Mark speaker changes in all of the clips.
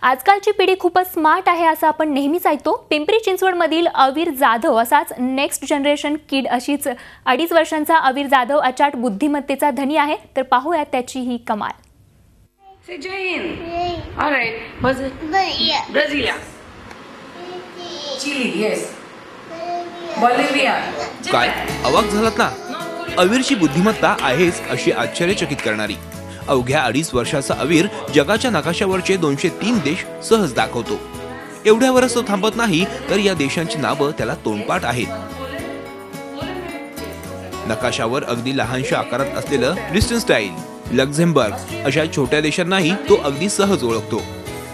Speaker 1: आजकालची पिढी खूपच स्मार्ट आहे असं आपण नेहमीच ऐकतो। पिंपरी चिंचवडमधील अवीर जाधव असाच नेक्स्ट जनरेशन किड अशीच 2.5 वर्षांचा अवीर जाधव अचाट बुद्धिमत्तेचा धनी आहे। तर पाहूया त्याची ही कमाल।
Speaker 2: Say Jai Hind. All right. Was it? Brasilia. Chile. Yes. Bolivia.
Speaker 3: काय अवाक झालात ना? अवीरची बुद्धिमत्ता आहेच अशी आश्चर्यचकित करणारी। अवघ्या 2.5 वर्षाचा अवीर जगाच्या नकाशावरचे 203 देश सहज दाखवतो। एवढ्यावरच तो थांबत नाही, तर या देशांची नावं त्याला तोंडपाठ आहेत। नकाशावर अगदी लहानशा आकारात असलेलं लिechtenstein, लक्झेंबर्ग अशा छोट्या देशांनाही तो अगदी सहज ओळखतो।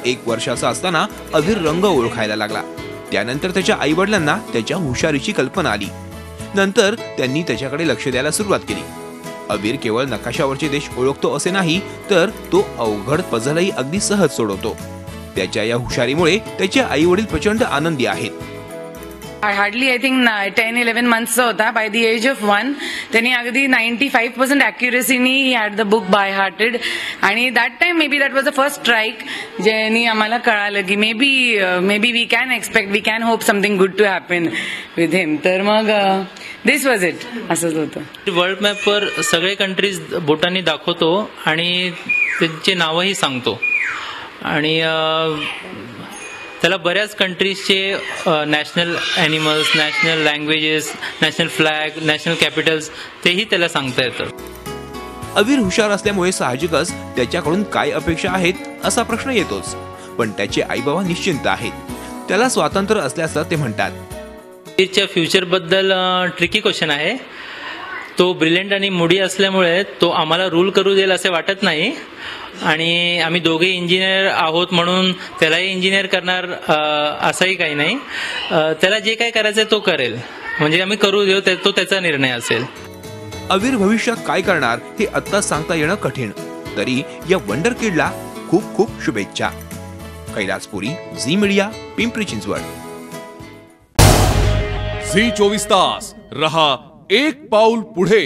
Speaker 3: 1 वर्षाचा असताना अवीर रंग ओळखायला लागला। त्यानंतर त्याच्या आई वडिलांना त्याच्या हुशारीची कल्पना आली। नंतर त्यांनी त्याच्याकडे लक्ष द्यायला सुरुवात केली। अवीर केवळ नकाशावरचे देश ओळखतो असे नाही, तर तो अवघड पझलही अगदी सहज सोडवतो। त्याच्या या हुशारीमुळे त्याचे आई वडील प्रचंड आनंदी आहेत।
Speaker 2: Hardly I think 10-11 months होता. By the age of 1 त्यांनी अगदी 95% accuracy नी he had the book by hearted आणि that time maybe that was the first strike ज्यांनी आम्हाला कळालं की maybe we can hope something good to happen with him. तर मग this was it असंच होतं।
Speaker 4: वर्ल्ड मॅप वर सगळे कंट्रीज बोटांनी दाखवतो आणि त्यांचे नावही सांगतो आणि त्याला बऱ्याच कंट्रीजचे national animals, national languages, national flag, national capitals तेही त्याला सांगता येतं।
Speaker 3: अवीर हुशार असल्यामुळे साहजिकच त्याच्याकडून काय अपेक्षा आहेत असा प्रश्न येतोच, पण त्याचे आई बाबा निश्चिंत आहेत। त्याला स्वातंत्र्य असल्याचं ते म्हणतात।
Speaker 4: अवीरच्या फ्युचर बद्दल ट्रिकी क्वेश्चन आहे। तो ब्रिलियंट आणि मुडी असल्यामुळे तो आम्हाला रूल करू देईल असे वाटत नाही आणि आम्ही दोघे इंजिनियर आहोत म्हणून त्यालाही इंजिनियर करणार असंही काही नाही। त्याला जे काही करायचं तो करेल, म्हणजे आम्ही करू देऊ, तो त्याचा निर्णय असेल।
Speaker 3: अवीर भविष्यात काय करणार हे आत्ता सांगता येणं कठीण, तरी या वंडर किडला खूप खूप शुभेच्छा। कैलासपुरी, झी मीडिया, पिंपरी चिंचवड।
Speaker 5: झी 24 तास रहा एक पाऊल पुढे।